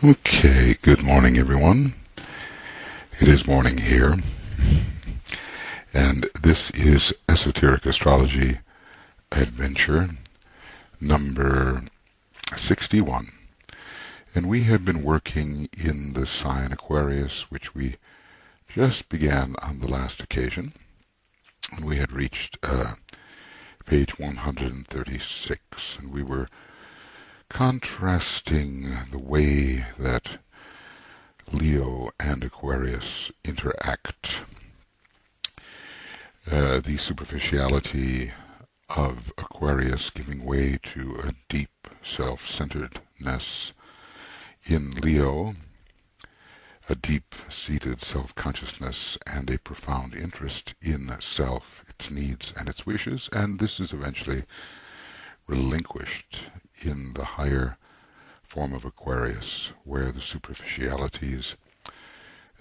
Okay, good morning everyone. It is morning here, and this is Esoteric Astrology Adventure number 61. And we have been working in the sign Aquarius, which we just began on the last occasion, and we had reached page 136, and we were contrasting the way that Leo and Aquarius interact, the superficiality of Aquarius giving way to a deep self-centeredness in Leo, a deep-seated self-consciousness and a profound interest in self, its needs and its wishes, and this is eventually relinquished in the higher form of Aquarius, where the superficialities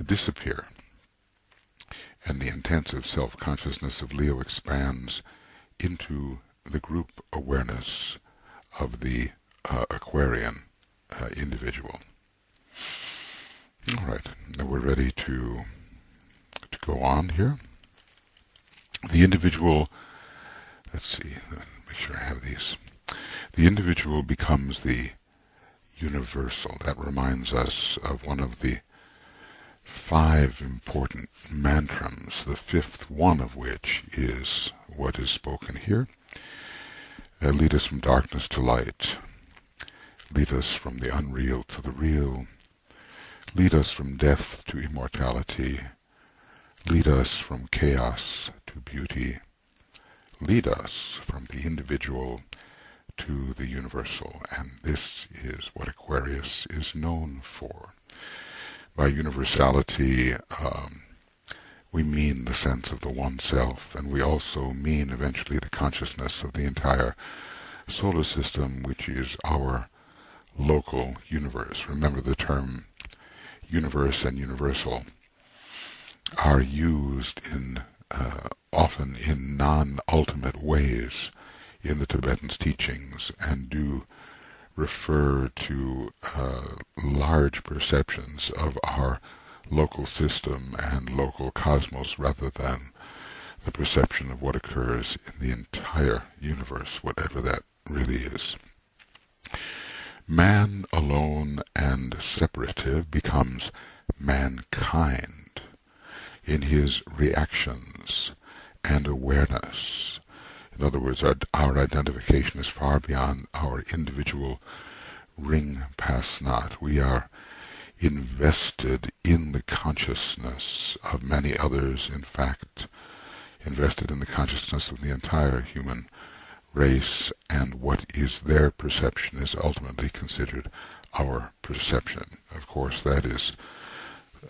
disappear, and the intensive self-consciousness of Leo expands into the group awareness of the Aquarian individual. All right, now we're ready to go on here. The individual, let's see, make sure I have these. The individual becomes the universal. That reminds us of one of the 5 important mantras, the 5th one of which is what is spoken here. Lead us from darkness to light. Lead us from the unreal to the real. Lead us from death to immortality. Lead us from chaos to beauty. Lead us from the individual to the universal, and this is what Aquarius is known for. By universality, we mean the sense of the one self, and we also mean eventually the consciousness of the entire solar system, which is our local universe. Remember, the term universe and universal are used in often in non-ultimate ways in the Tibetan's teachings, and do refer to large perceptions of our local system and local cosmos, rather than the perception of what occurs in the entire universe, whatever that really is. Man alone and separative becomes mankind in his reactions and awareness. In other words, our identification is far beyond our individual ring past knot. We are invested in the consciousness of many others, in fact, invested in the consciousness of the entire human race, and what is their perception is ultimately considered our perception. Of course, that is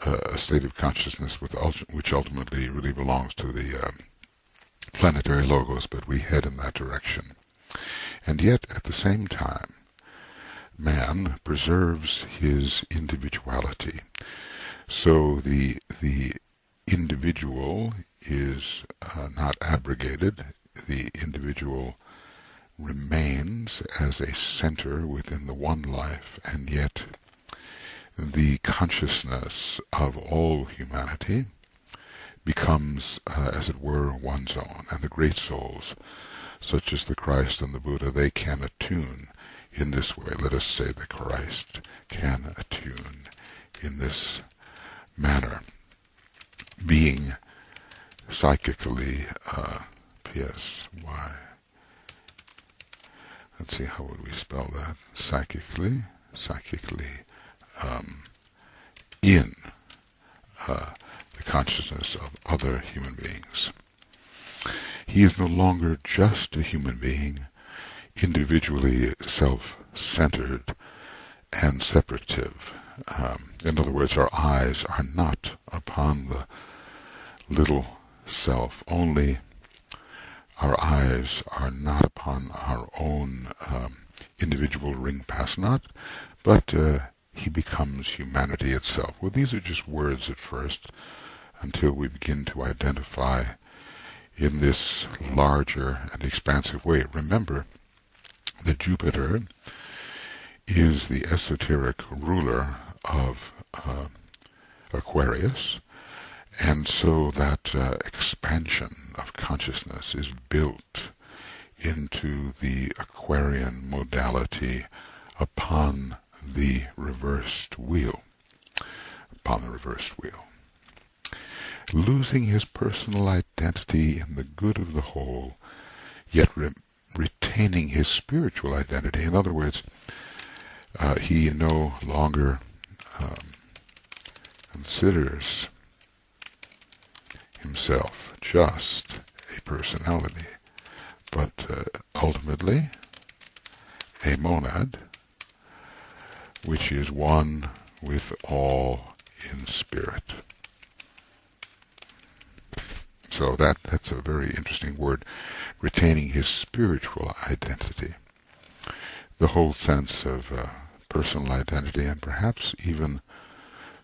a state of consciousness which ultimately really belongs to the planetary logos, but we head in that direction. And yet, at the same time, man preserves his individuality. So the individual is not abrogated. The individual remains as a center within the one life, and yet the consciousness of all humanity becomes, as it were, one's own. And the great souls, such as the Christ and the Buddha, they can attune in this way. Let us say the Christ can attune in this manner, being psychically, P-S-Y, let's see, how would we spell that? Psychically, in the consciousness of other human beings. He is no longer just a human being, individually self-centered and separative. In other words, our eyes are not upon the little self only. Our eyes are not upon our own individual ring past knot, but he becomes humanity itself. Well, these are just words at first, until we begin to identify in this larger and expansive way. Remember that Jupiter is the esoteric ruler of Aquarius, and so that expansion of consciousness is built into the Aquarian modality upon the reversed wheel. Losing his personal identity in the good of the whole, yet retaining his spiritual identity. In other words, he no longer considers himself just a personality, but ultimately a monad, which is one with all in spirit. So that's a very interesting word, retaining his spiritual identity. The whole sense of personal identity and perhaps even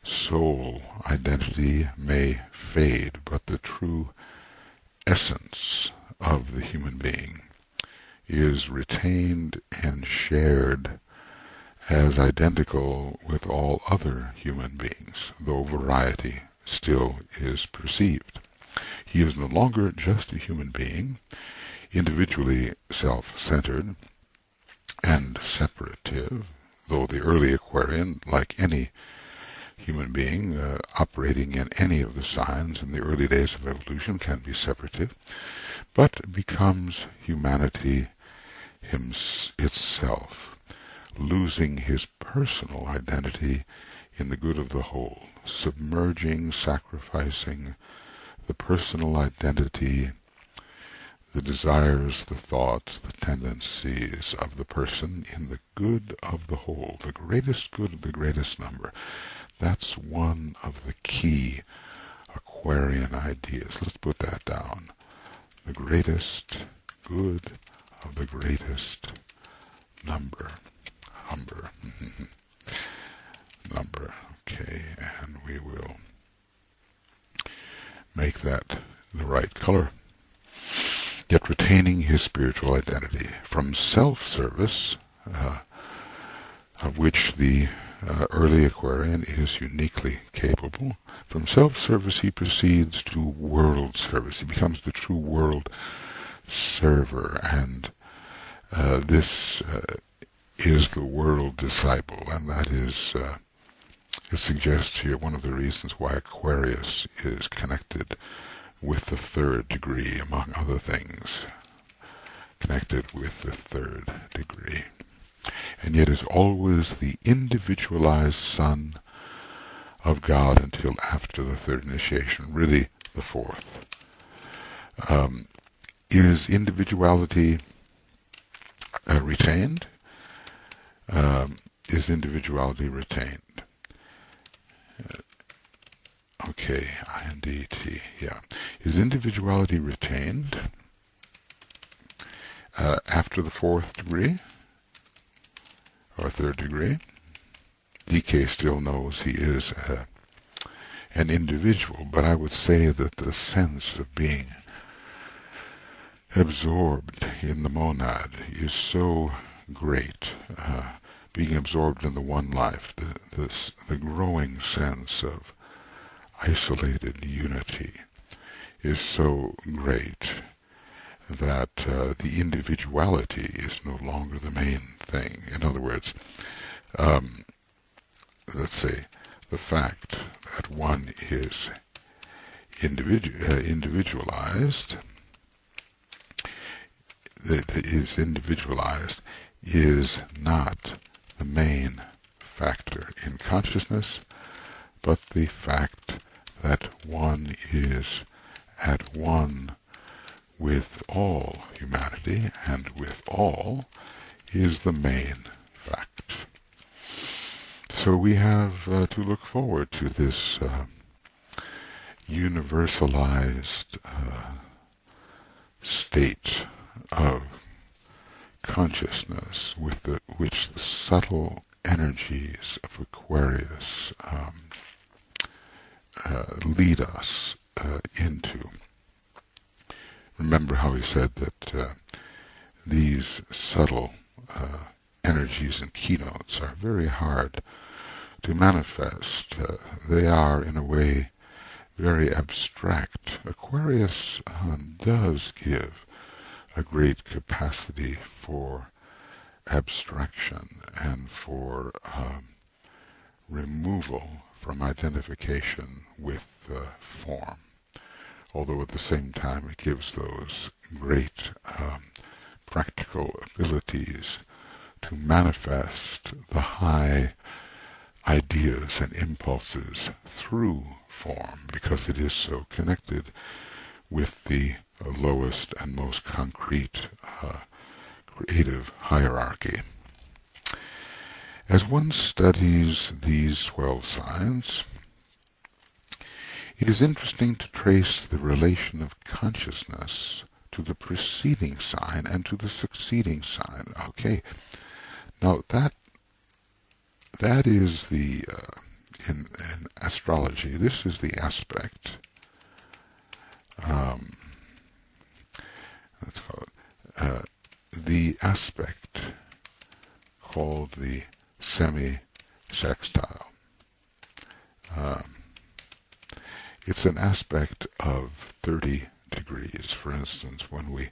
soul identity may fade, but the true essence of the human being is retained and shared as identical with all other human beings, though variety still is perceived. He is no longer just a human being, individually self-centered and separative, though the early Aquarian, like any human being operating in any of the signs in the early days of evolution, can be separative, but becomes humanity itself, losing his personal identity in the good of the whole, submerging, sacrificing the personal identity, the desires, the thoughts, the tendencies of the person in the good of the whole, the greatest good of the greatest number. That's one of the key Aquarian ideas. Let's put that down. The greatest good of the greatest number. Number. Okay, and we will make that the right color. Yet retaining his spiritual identity from self-service, of which the early Aquarian is uniquely capable. From self-service he proceeds to world service. He becomes the true world server, and this is the world disciple, and that is, it suggests here one of the reasons why Aquarius is connected with the third degree, among other things, connected with the third degree, and yet is always the individualized son of God until after the third initiation, really the fourth. Is individuality retained? Is individuality retained? Okay, INDT, yeah. Is individuality retained after the fourth degree or third degree? DK still knows he is an individual, but I would say that the sense of being absorbed in the monad is so great, being absorbed in the one life, the growing sense of isolated unity is so great that the individuality is no longer the main thing. In other words, let's say the fact that one is individualized is not the main factor in consciousness, but the fact that one is at one with all humanity and with all is the main fact. So we have to look forward to this universalized state of consciousness with which the subtle energies of Aquarius lead us into. Remember how he said that these subtle energies and keynotes are very hard to manifest. They are, in a way, very abstract. Aquarius does give a great capacity for abstraction and for removal from identification with form, although at the same time it gives those great practical abilities to manifest the high ideas and impulses through form, because it is so connected with the lowest and most concrete creative hierarchy. As one studies these 12 signs, it is interesting to trace the relation of consciousness to the preceding sign and to the succeeding sign. Okay, now that is the, in astrology, this is the aspect, let's call it, the aspect called the semi-sextile. It's an aspect of 30 degrees. For instance, when we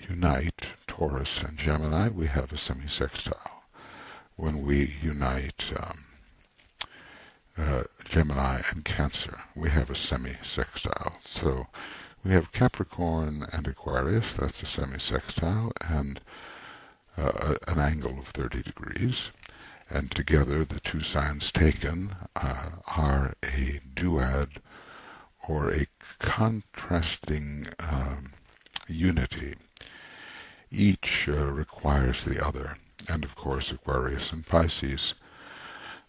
unite Taurus and Gemini, we have a semi-sextile. When we unite Gemini and Cancer, we have a semi-sextile. So we have Capricorn and Aquarius, that's a semi-sextile, and an angle of 30 degrees. And together, the two signs taken are a duad, or a contrasting unity. Each requires the other. And of course, Aquarius and Pisces,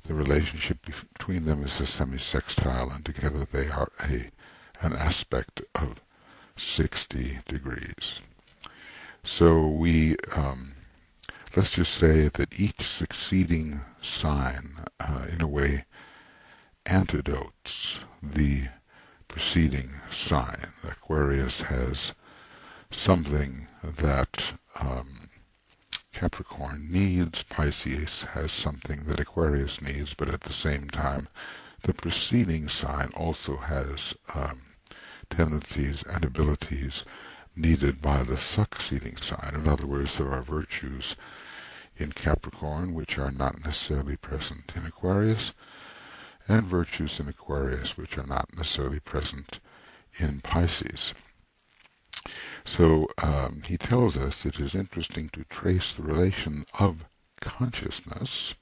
the relationship between them is a semi-sextile, and together they are an aspect of 60 degrees. So we, let's just say that each succeeding sign, in a way, antidotes the preceding sign. Aquarius has something that Capricorn needs, Pisces has something that Aquarius needs, but at the same time, the preceding sign also has tendencies and abilities needed by the succeeding sign. In other words, there are virtues in Capricorn which are not necessarily present in Aquarius, and virtues in Aquarius which are not necessarily present in Pisces. So he tells us it is interesting to trace the relation of consciousness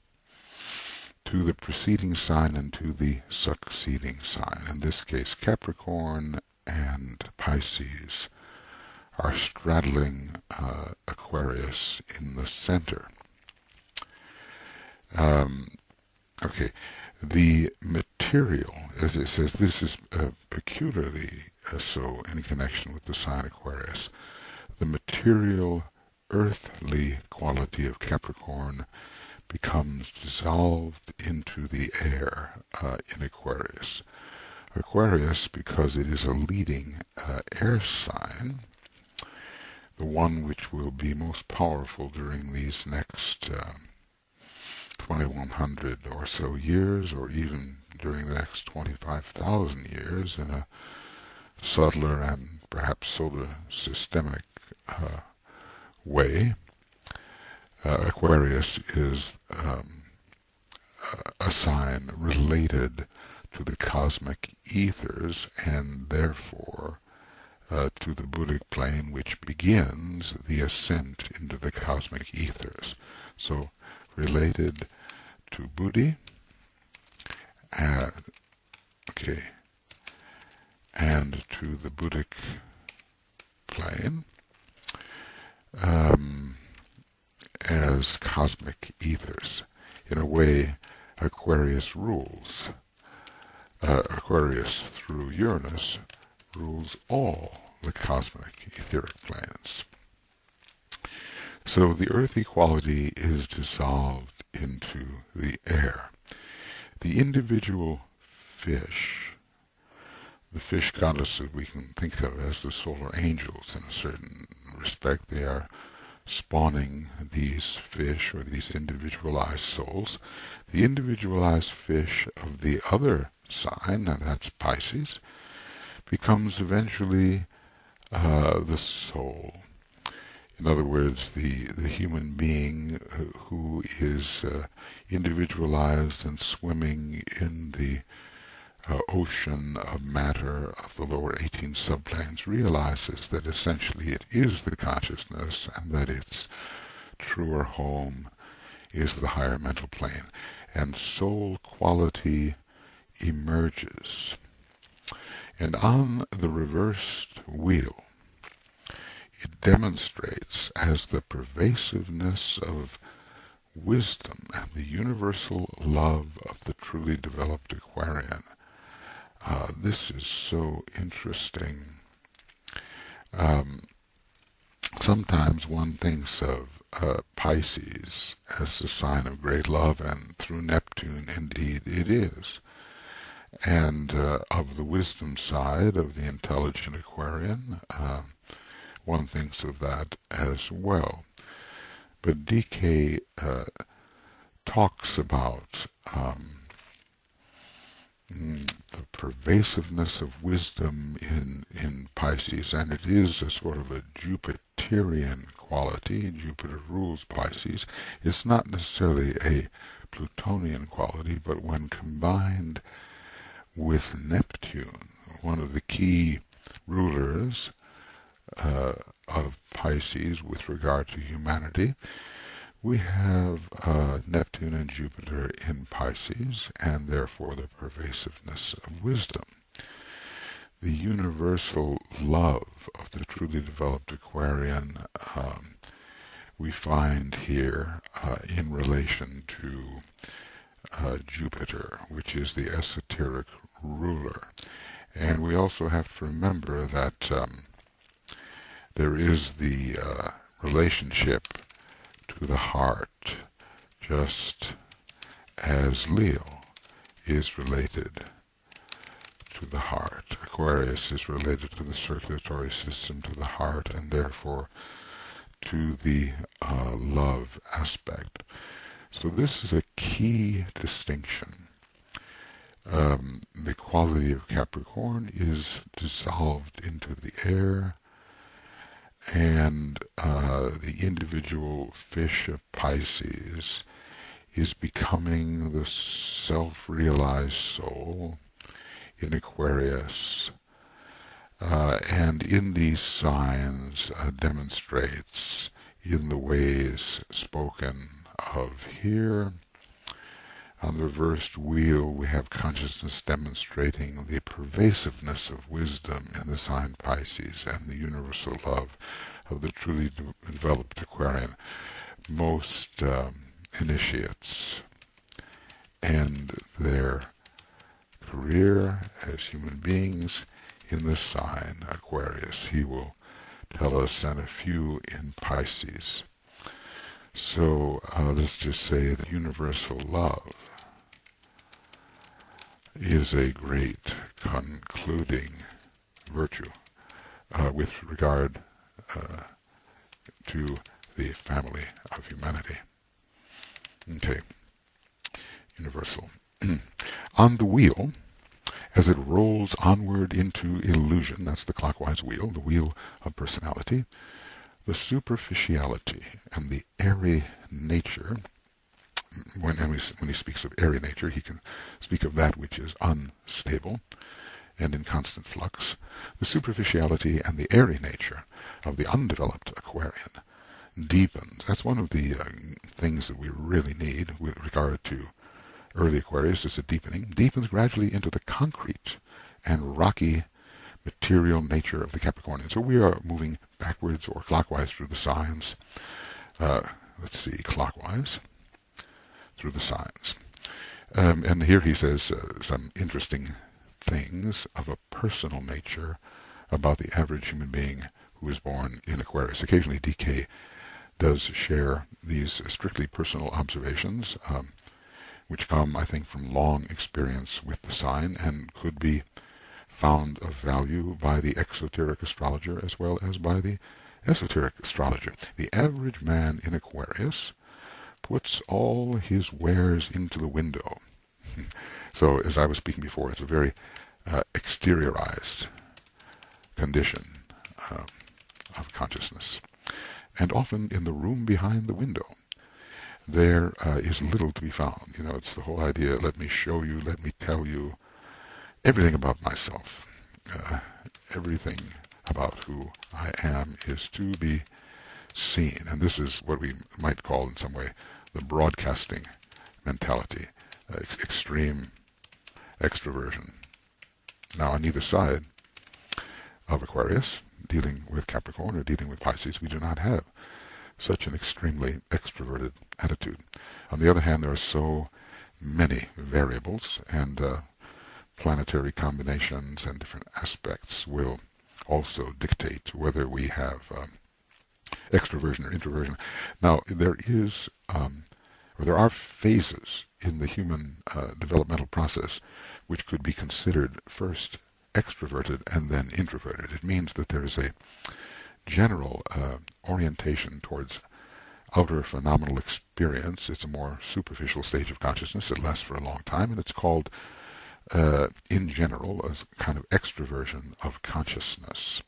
to the preceding sign and to the succeeding sign. In this case, Capricorn and Pisces are straddling Aquarius in the center. Okay, the material, as it says, this is peculiarly so in connection with the sign Aquarius. The material, earthly quality of Capricorn becomes dissolved into the air in Aquarius. Aquarius, because it is a leading air sign, the one which will be most powerful during these next 2100 or so years, or even during the next 25,000 years, in a subtler and perhaps solar systemic way. Aquarius is a sign related to the cosmic ethers, and therefore to the Buddhic plane, which begins the ascent into the cosmic ethers. So related to Buddhi, okay, and to the Buddhic plane as cosmic ethers. In a way, Aquarius rules. Aquarius, through Uranus, rules all the cosmic etheric planes. So the earthy quality is dissolved into the air. The individual fish, the fish goddesses we can think of as the solar angels in a certain respect, they are spawning these fish, or these individualized souls. The individualized fish of the other sign, and that's Pisces, becomes eventually the soul. In other words, the human being who is individualized and swimming in the ocean of matter of the lower 18 subplanes realizes that essentially it is the consciousness, and that its truer home is the higher mental plane, and soul quality emerges. And on the reversed wheel, it demonstrates as the pervasiveness of wisdom and the universal love of the truly developed Aquarian. This is so interesting. Sometimes one thinks of Pisces as a sign of great love, and through Neptune, indeed, it is. And of the wisdom side of the intelligent Aquarian, one thinks of that as well. But DK talks about the pervasiveness of wisdom in Pisces, and it is a sort of a Jupiterian quality. Jupiter rules Pisces. It's not necessarily a Plutonian quality, but when combined with Neptune, one of the key rulers of Pisces with regard to humanity, we have Neptune and Jupiter in Pisces, and therefore the pervasiveness of wisdom. The universal love of the truly developed Aquarian we find here in relation to Jupiter, which is the esoteric ruler. And we also have to remember that there is the relationship to the heart, just as Leo is related to the heart. Aquarius is related to the circulatory system, to the heart, and therefore to the love aspect. So this is a key distinction. The quality of Capricorn is dissolved into the air, and the individual fish of Pisces is becoming the self-realized soul in Aquarius, and in these signs demonstrates in the ways spoken of here. On the reversed wheel, we have consciousness demonstrating the pervasiveness of wisdom in the sign Pisces and the universal love of the truly developed Aquarian. Most initiates end their career as human beings in the sign Aquarius. He will tell us, and a few in Pisces. So let's just say that universal love is a great concluding virtue with regard to the family of humanity. Okay, universal. On the wheel, as it rolls onward into illusion, that's the clockwise wheel, the wheel of personality, the superficiality and the airy nature. When he speaks of airy nature, he can speak of that which is unstable and in constant flux. The superficiality and the airy nature of the undeveloped Aquarian deepens. That's one of the things that we really need with regard to early Aquarius, is a deepening. Deepens gradually into the concrete and rocky material nature of the Capricornian. So we are moving backwards or clockwise through the signs. Let's see, clockwise through the signs. And here he says some interesting things of a personal nature about the average human being who is born in Aquarius. Occasionally DK does share these strictly personal observations, which come, I think, from long experience with the sign and could be found of value by the exoteric astrologer as well as by the Esoteric Astrology. The average man in Aquarius puts all his wares into the window. So, as I was speaking before, it's a very exteriorized condition of consciousness. And often in the room behind the window, there is little to be found. It's the whole idea, let me show you, let me tell you everything about myself. Everything about who I am is to be seen. And this is what we might call in some way the broadcasting mentality, extreme extroversion. Now, on either side of Aquarius, dealing with Capricorn or dealing with Pisces, we do not have such an extremely extroverted attitude. On the other hand, there are so many variables, and planetary combinations and different aspects will also dictate whether we have extroversion or introversion. Now, there are phases in the human developmental process which could be considered first extroverted and then introverted. It means that there is a general orientation towards outer phenomenal experience. It's a more superficial stage of consciousness. It lasts for a long time, and it's called, in general, a kind of extroversion of consciousness.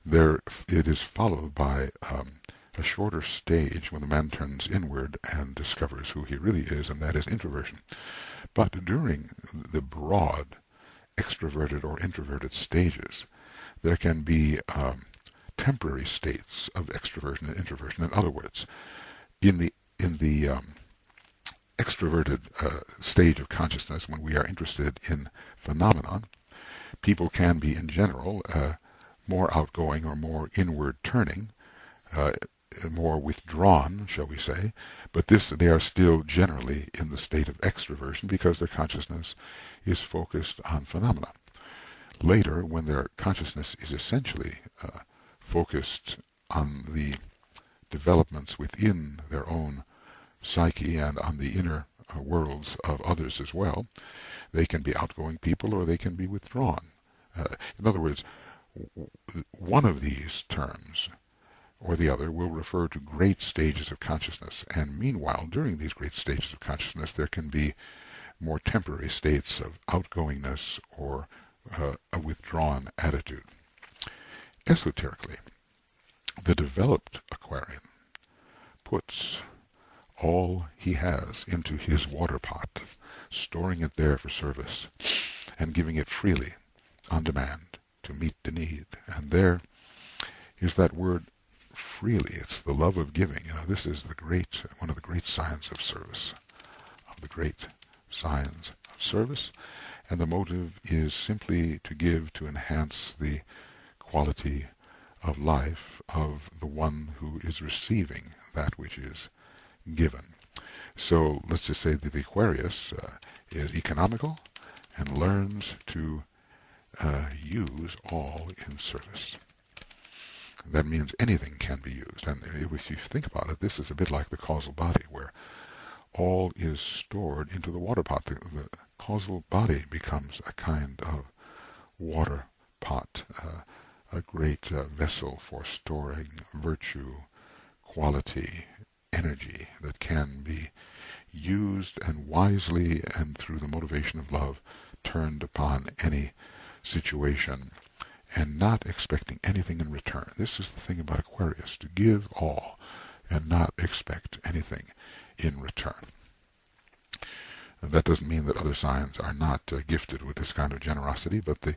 It is followed by a shorter stage when the man turns inward and discovers who he really is, and that is introversion. But during the broad extroverted or introverted stages, there can be temporary states of extroversion and introversion. In other words, in the extroverted stage of consciousness, when we are interested in phenomenon, people can be, in general, more outgoing or more inward turning, more withdrawn, shall we say, but they are still generally in the state of extroversion because their consciousness is focused on phenomena. Later, when their consciousness is essentially focused on the developments within their own psyche and on the inner worlds of others as well, they can be outgoing people or they can be withdrawn. In other words, one of these terms or the other will refer to great stages of consciousness, and meanwhile, during these great stages of consciousness, there can be more temporary states of outgoingness or a withdrawn attitude. Esoterically, the developed Aquarian puts all he has into his water pot, storing it there for service, and giving it freely, on demand, to meet the need. And there is that word freely. It's the love of giving. This is one of the great signs of service, and the motive is simply to give to enhance the quality of life of the one who is receiving that which is given. So let's just say that the Aquarius is economical and learns to use all in service. That means anything can be used. And if you think about it, this is a bit like the causal body, where all is stored into the water pot. The causal body becomes a kind of water pot, a great vessel for storing virtue, quality, energy that can be used and wisely and through the motivation of love turned upon any situation and not expecting anything in return. This is the thing about Aquarius, to give all and not expect anything in return. And that doesn't mean that other signs are not gifted with this kind of generosity, but the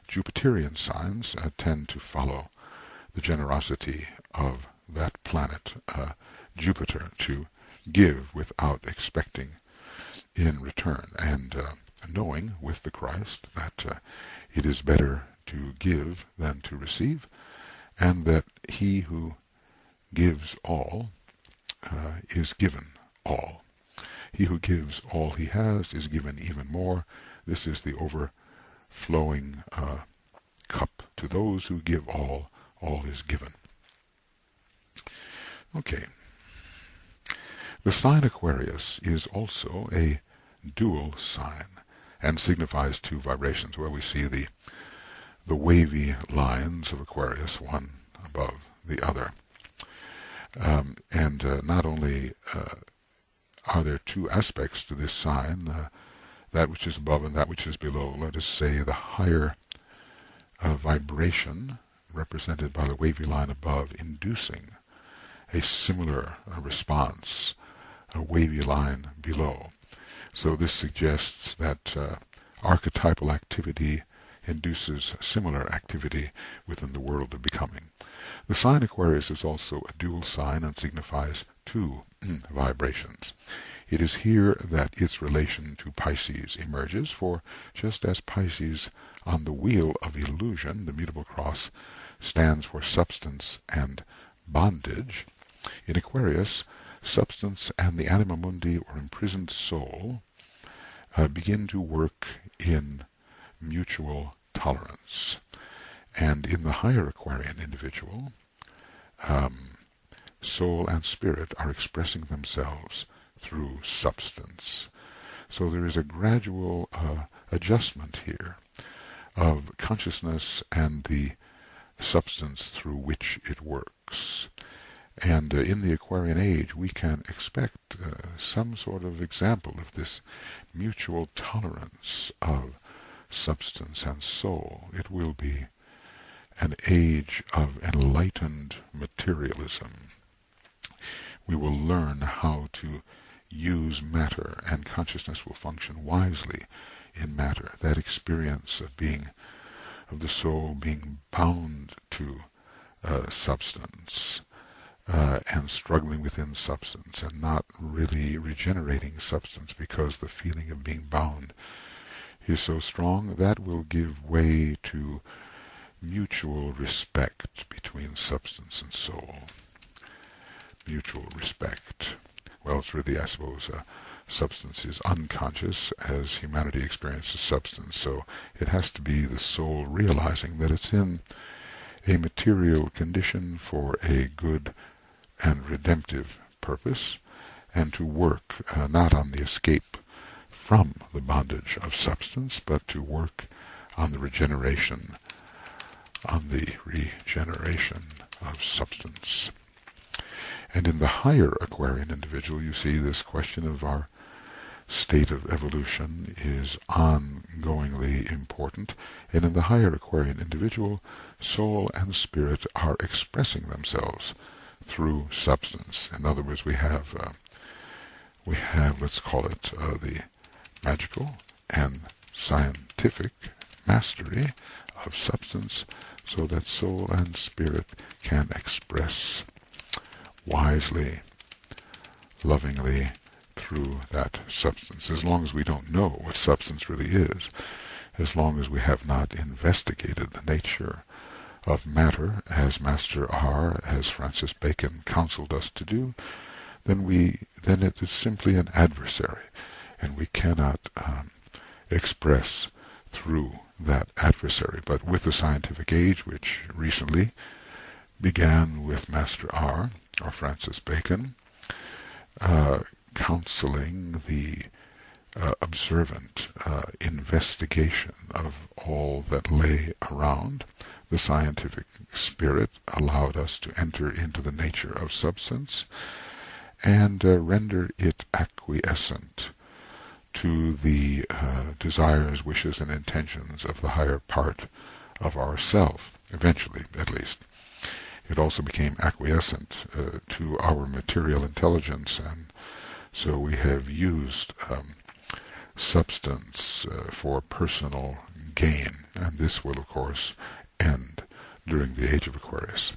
Jupiterian signs tend to follow the generosity of that planet, Jupiter, to give without expecting in return, and knowing with the Christ that it is better to give than to receive, and that he who gives all is given all. He who gives all he has is given even more. This is the overflowing cup. To those who give all is given. Okay. The sign Aquarius is also a dual sign and signifies two vibrations, where we see the wavy lines of Aquarius, one above the other. And not only are there two aspects to this sign, that which is above and that which is below, let us say the higher vibration represented by the wavy line above inducing a similar response, a wavy line below. So this suggests that archetypal activity induces similar activity within the world of becoming. The sign Aquarius is also a dual sign and signifies two vibrations. It is here that its relation to Pisces emerges, for just as Pisces on the wheel of illusion, the mutable cross, stands for substance and bondage, in Aquarius, substance and the anima mundi, or imprisoned soul, begin to work in mutual tolerance. And in the higher Aquarian individual, soul and spirit are expressing themselves through substance. So there is a gradual adjustment here of consciousness and the substance through which it works. And in the Aquarian age, we can expect some sort of example of this mutual tolerance of substance and soul. It will be an age of enlightened materialism. We will learn how to use matter, and consciousness will function wisely in matter. That experience of the soul being bound to substance, and struggling within substance, and not really regenerating substance because the feeling of being bound is so strong, that will give way to mutual respect between substance and soul. Mutual respect. Well, it's really, I suppose, substance is unconscious as humanity experiences substance, so it has to be the soul realizing that it's in a material condition for a good and redemptive purpose, and to work not on the escape from the bondage of substance, but to work on the regeneration of substance. And in the higher Aquarian individual, you see this question of our state of evolution is ongoingly important, and in the higher Aquarian individual, soul and spirit are expressing themselves through substance. In other words, we have let's call it the magical and scientific mastery of substance, so that soul and spirit can express wisely, lovingly through that substance. As long as we don't know what substance really is, as long as we have not investigated the nature of matter, as Master R, as Francis Bacon counseled us to do, then it is simply an adversary, and we cannot express through that adversary. But with the scientific age, which recently began with Master R, or Francis Bacon, counseling the observant investigation of all that lay around, the scientific spirit allowed us to enter into the nature of substance and render it acquiescent to the desires, wishes, and intentions of the higher part of ourself, eventually at least. It also became acquiescent to our material intelligence, and so we have used substance for personal gain, and this will, of course, end during the age of Aquarius.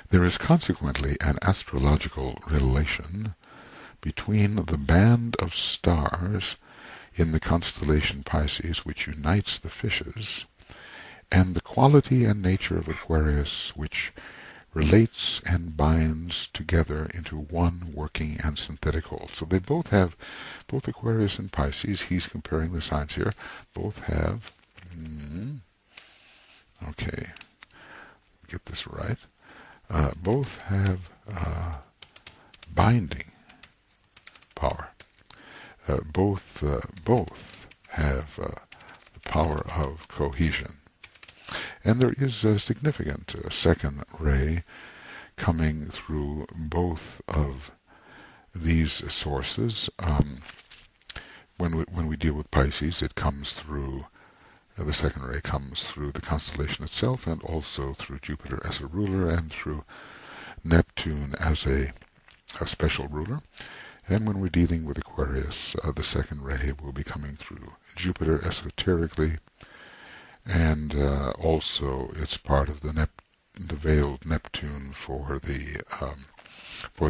There is consequently an astrological relation between the band of stars in the constellation Pisces, which unites the fishes, and the quality and nature of Aquarius, which relates and binds together into one working and synthetic whole. So they both Aquarius and Pisces, he's comparing the signs here, both have, okay, get this right, both have binding power. Both have the power of cohesion. And there is a significant second ray coming through both of these sources. When we deal with Pisces, it comes through, the second ray comes through the constellation itself, and also through Jupiter as a ruler, and through Neptune as a special ruler. And when we're dealing with Aquarius, the second ray will be coming through Jupiter esoterically, and also it's part of the veiled Neptune for the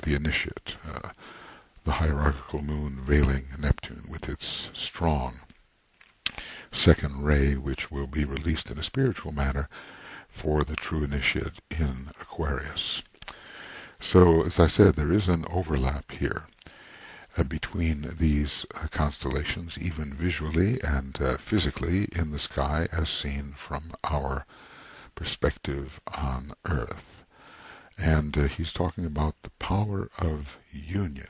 initiate, the hierarchical moon veiling Neptune with its strong second ray, which will be released in a spiritual manner for the true initiate in Aquarius. So, as I said, there is an overlap here between these constellations, even visually and physically in the sky as seen from our perspective on Earth. And he's talking about the power of union.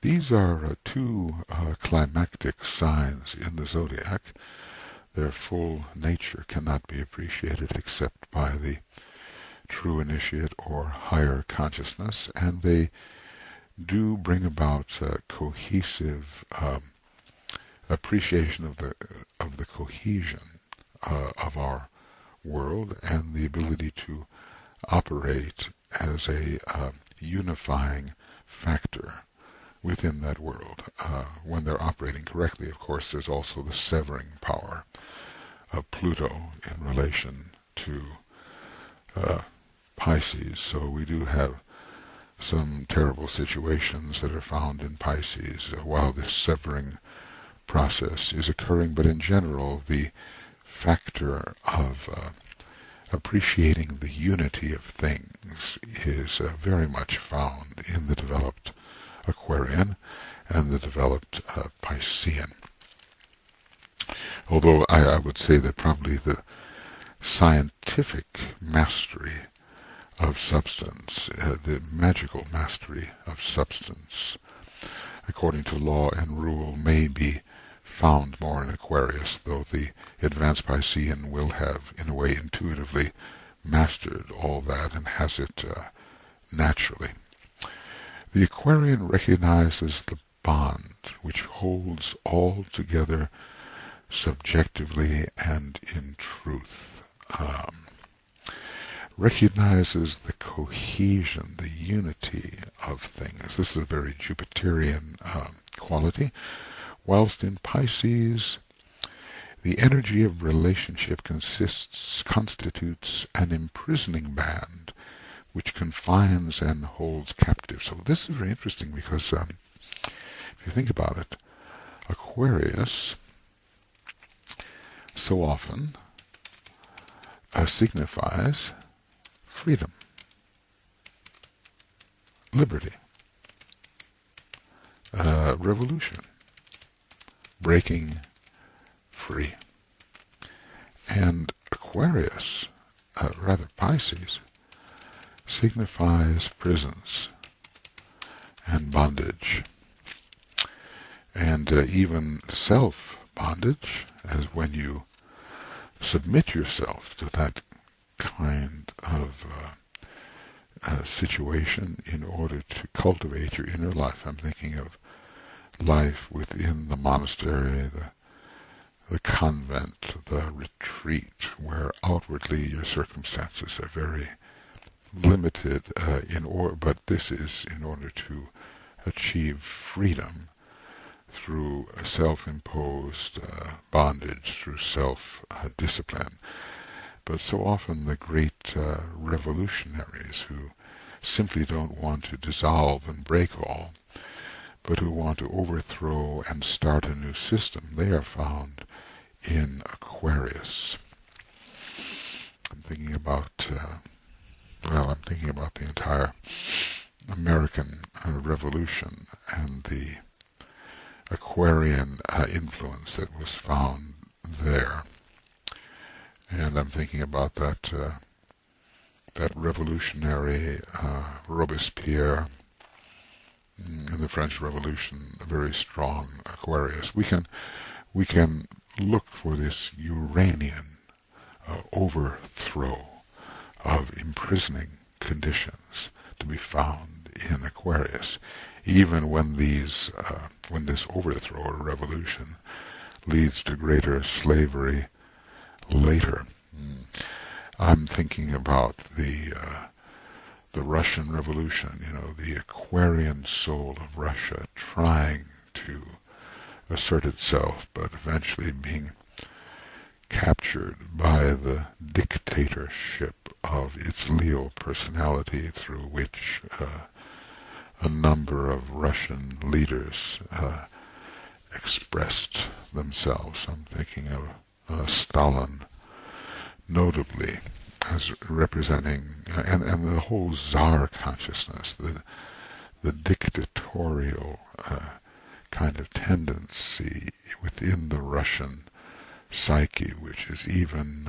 These are two climactic signs in the zodiac. Their full nature cannot be appreciated except by the true initiate or higher consciousness, and they do bring about cohesive appreciation of the cohesion of our world, and the ability to operate as a unifying factor within that world. When they're operating correctly, of course, there's also the severing power of Pluto in relation to Pisces. So we do have some terrible situations that are found in Pisces while this severing process is occurring, but in general the factor of appreciating the unity of things is very much found in the developed Aquarian and the developed Piscean. Although I would say that probably the scientific mastery of substance, the magical mastery of substance, according to law and rule, may be found more in Aquarius, though the advanced Piscean will have, in a way, intuitively mastered all that and has it naturally. The Aquarian recognizes the bond which holds all together subjectively and in truth. Recognizes the cohesion, the unity of things. This is a very Jupiterian quality, whilst in Pisces the energy of relationship constitutes an imprisoning band which confines and holds captive. So this is very interesting because if you think about it, Aquarius so often signifies freedom, liberty, revolution, breaking free. And Aquarius, rather Pisces, signifies prisons and bondage, and even self-bondage, as when you submit yourself to that kind of situation in order to cultivate your inner life. I'm thinking of life within the monastery, the convent, the retreat, where outwardly your circumstances are very limited, but this is in order to achieve freedom through a self-imposed bondage, through self-discipline. But so often the great revolutionaries who simply don't want to dissolve and break all, but who want to overthrow and start a new system, they are found in Aquarius. I'm thinking about the entire American Revolution and the Aquarian influence that was found there. And I'm thinking about that revolutionary Robespierre in the French Revolution, a very strong Aquarius. We can look for this Uranian overthrow of imprisoning conditions to be found in Aquarius, even when when this overthrow or revolution leads to greater slavery later. I'm thinking about the Russian Revolution, the Aquarian soul of Russia trying to assert itself, but eventually being captured by the dictatorship of its Leo personality, through which a number of Russian leaders expressed themselves. I'm thinking of Stalin, notably, as representing, and the whole Tsar consciousness, the dictatorial kind of tendency within the Russian psyche, which is even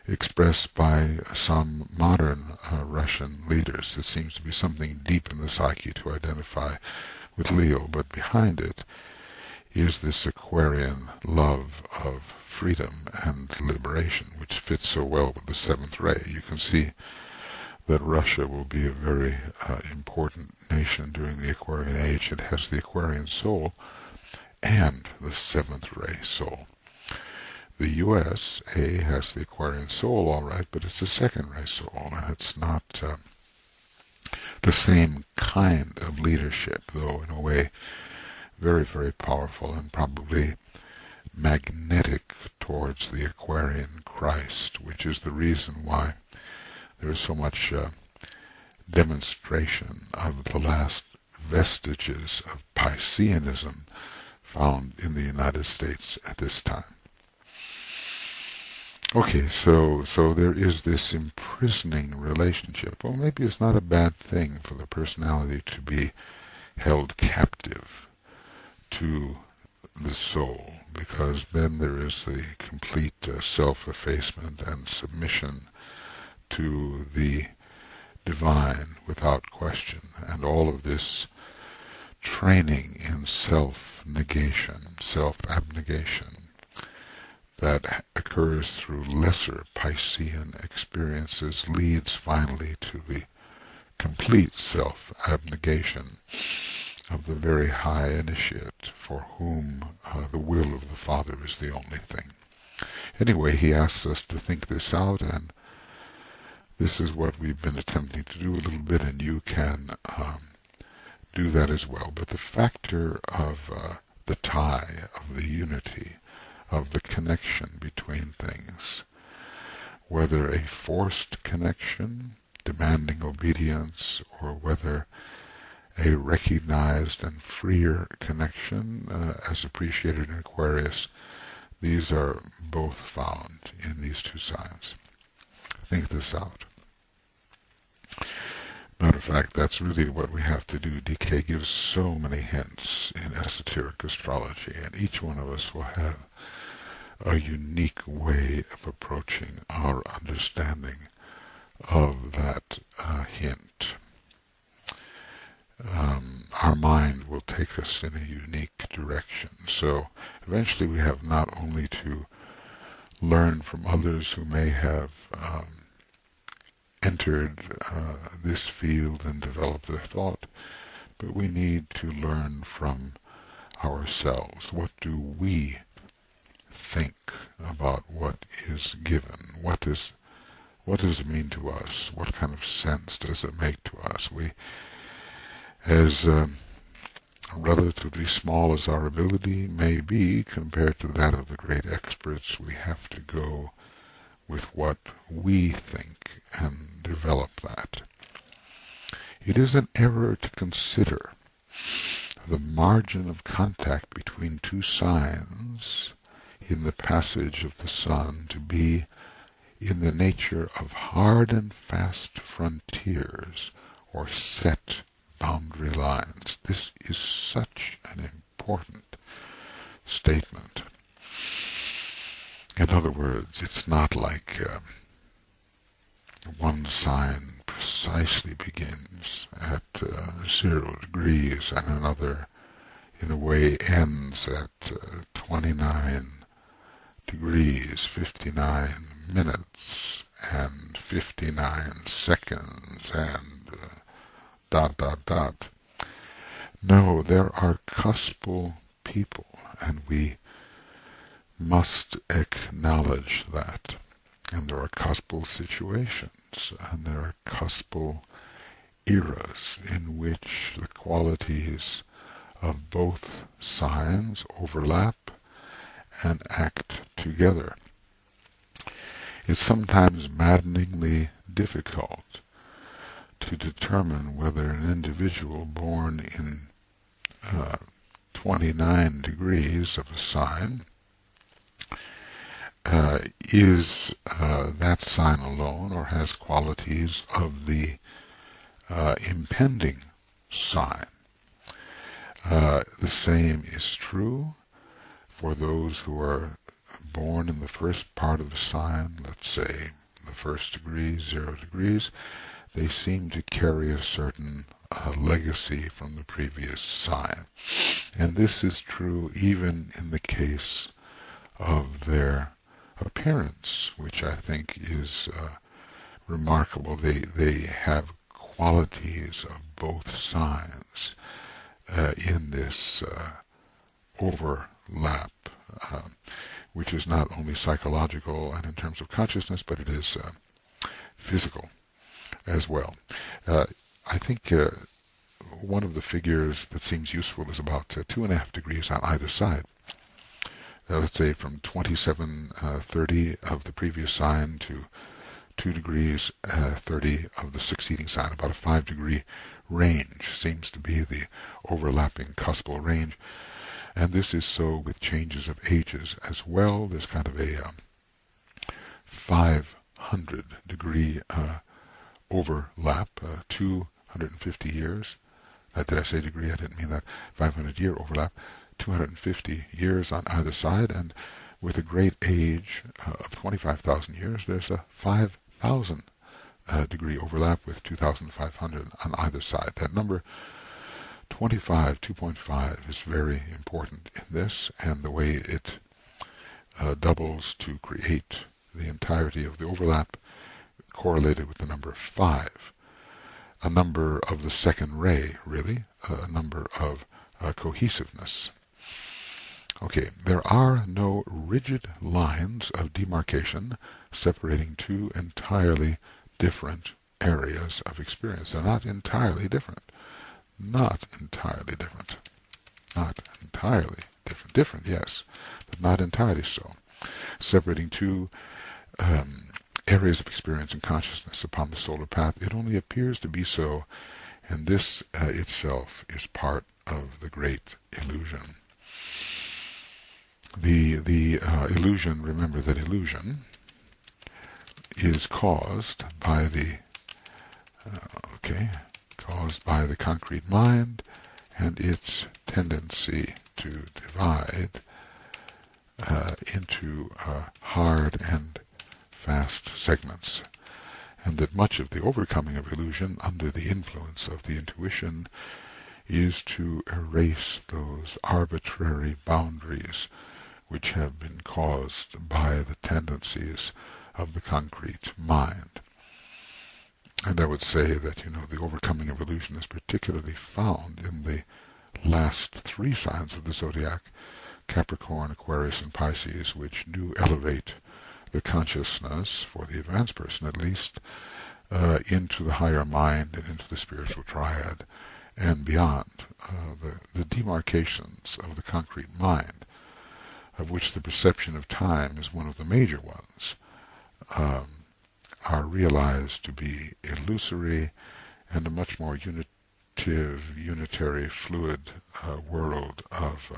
expressed by some modern Russian leaders. It seems to be something deep in the psyche to identify with Leo, but behind it is this Aquarian love of freedom and liberation, which fits so well with the seventh ray. You can see that Russia will be a very important nation during the Aquarian age. It has the Aquarian soul and the seventh ray soul. The USA has the Aquarian soul, all right, but it's a second ray soul, and it's not the same kind of leadership, though in a way very, very powerful and probably magnetic towards the Aquarian Christ, which is the reason why there is so much demonstration of the last vestiges of Pisceanism found in the United States at this time. Okay, so there is this imprisoning relationship. Well, maybe it's not a bad thing for the personality to be held captive to the soul, because then there is the complete self-effacement and submission to the divine without question, and all of this training in self-negation, self-abnegation, that occurs through lesser Piscean experiences leads finally to the complete self-abnegation of the very high initiate, for whom the will of the Father is the only thing. Anyway, he asks us to think this out, and this is what we've been attempting to do a little bit, and you can do that as well. But the factor of the tie, of the unity, of the connection between things, whether a forced connection, demanding obedience, or whether a recognized and freer connection, as appreciated in Aquarius, these are both found in these two signs. Think this out. Matter of fact, that's really what we have to do. DK gives so many hints in esoteric astrology, and each one of us will have a unique way of approaching our understanding of that hint. Our mind will take us in a unique direction. So eventually we have not only to learn from others who may have entered this field and developed their thought, but we need to learn from ourselves. What do we think about what is given? What does it mean to us? What kind of sense does it make to us? We, as relatively small as our ability may be compared to that of the great experts, we have to go with what we think and develop that. It is an error to consider the margin of contact between two signs in the passage of the sun to be in the nature of hard and fast frontiers or set boundary lines. This is such an important statement. In other words, it's not like one sign precisely begins at 0 degrees and another in a way ends at 29 degrees, 59 minutes, and 59 seconds, and dot, dot, dot. No, there are cuspal people, and we must acknowledge that. And there are cuspal situations, and there are cuspal eras in which the qualities of both signs overlap and act together. It's sometimes maddeningly difficult to determine whether an individual born in 29 degrees of a sign is that sign alone, or has qualities of the impending sign. The same is true for those who are born in the first part of the sign, let's say the first degree, 0 degrees. They seem to carry a certain legacy from the previous sign. And this is true even in the case of their appearance, which I think is remarkable. They have qualities of both signs in this overlap, which is not only psychological and in terms of consciousness, but it is physical as well. I think one of the figures that seems useful is about 2.5 degrees on either side. Let's say from 27:30 of the previous sign to 2 degrees 30 of the succeeding sign. About a 5-degree range seems to be the overlapping cuspal range. And this is so with changes of ages as well. There's kind of a 500-degree overlap, 250 years. Did I say degree? I didn't mean that. 500-year overlap, 250 years on either side, and with a great age of 25,000 years, there's a 5,000 degree overlap with 2,500 on either side. That number 25, 2.5, is very important in this, and the way it doubles to create the entirety of the overlap correlated with the number 5. A number of the second ray, really, a number of cohesiveness. Okay, there are no rigid lines of demarcation separating two entirely different areas of experience. They're not entirely different. Not entirely different. Not entirely different. Different, yes, but not entirely so. Separating two areas of experience and consciousness upon the solar path, it only appears to be so, and this itself is part of the great illusion. The illusion, remember that illusion is caused by the concrete mind and its tendency to divide into hard and fast segments, and that much of the overcoming of illusion under the influence of the intuition is to erase those arbitrary boundaries which have been caused by the tendencies of the concrete mind. And I would say that, the overcoming of illusion is particularly found in the last 3 signs of the zodiac, Capricorn, Aquarius, and Pisces, which do elevate the consciousness, for the advanced person at least, into the higher mind and into the spiritual triad and beyond. The demarcations of the concrete mind, of which the perception of time is one of the major ones, are realized to be illusory, and a much more unitary, fluid world of